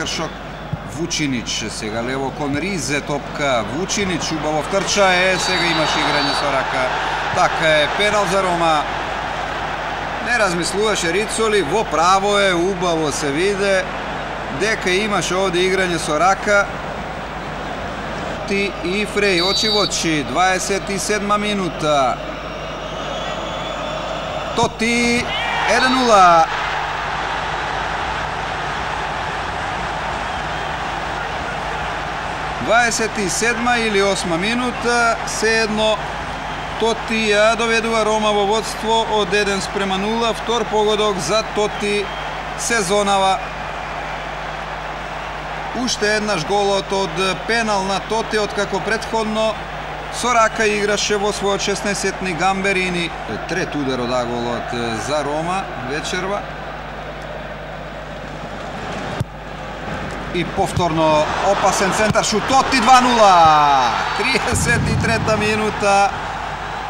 прекршок. Вучинич сега лево кон Ризе топка. Вучинич убаво втрча, сега имаше играње со рака. Така е, пенал за Рома. Не размислуваше Рицоли, во право е, убаво се виде дека имаше овде играње со рака. И Фреј очи во очи, 27 минута. Тоти 1-0. Седма или 8 минута, седно Тоти ја доведува Рома во водство од 1-0, втор погодок за Тоти сезонава. Уште еднаш голот од пенал на Тоти, откако претходно со рака играше во својот 16-тни Гамберини. Трет удар од голот за Рома вечерва. И повторно опасен центар шут, Тоти 2-0. 33-та минута.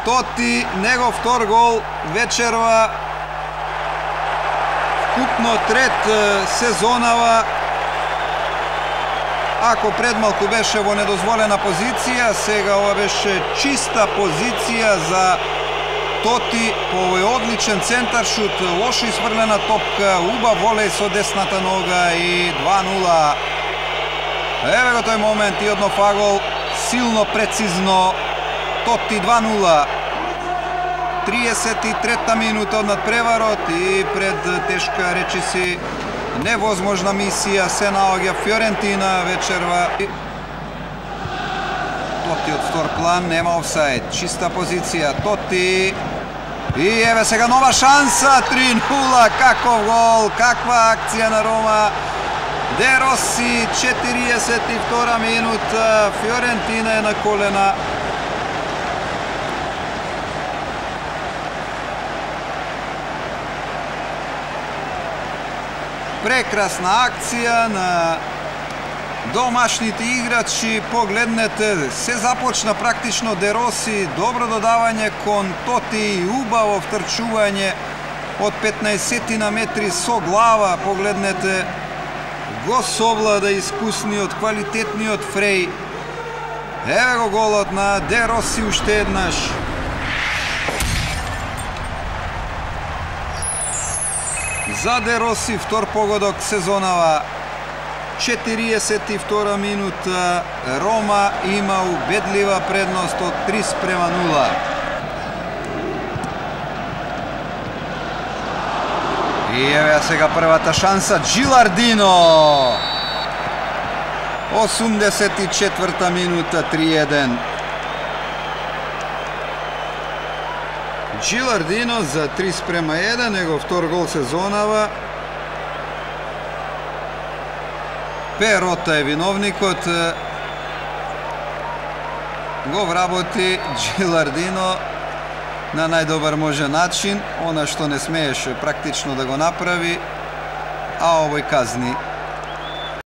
Тоти, негов втор гол вечерва. Вкупно трет сезонава. Ако предмалку беше во недозволена позиција, сега ова беше чиста позиција за Тоти по овој одличен центар шут, лошо изфрлена топка, убав волеј со десната нога и 2-0. Еве го тој момент и одно фагол, силно прецизно, Тоти 2-0. 33-та минута од надпреварот и пред тешка речиси невозможна мисија се наоѓа Фиорентина вечерва. Тоти од втор план, нема офсајд, чиста позиција, Тоти. И еве сега нова шанса, 3-0, каков гол, каква акција на Рома. Де Роси, 42 минута, Фиорентина е на колена. Прекрасна акција на домашните играчи, погледнете, се започна практично Де Роси, добро додавање кон Тоти, убаво втрчување од 15 метри со глава, погледнете, го совлада искусниот, квалитетниот Фреј. Еве го голот на Де Роси уште еднаш. За Де Роси втор погодок сезонава. 42 минута, Рома има убедлива предност од 3-0. И еве сега првата шанса, Джилардино. 84 минута, 3-1. Джилардино за 3-1, него втор гол сезонава. Перота е виновникот, го вработи Джилардино на најдобар може начин, она што не смееше практично да го направи, а овој казни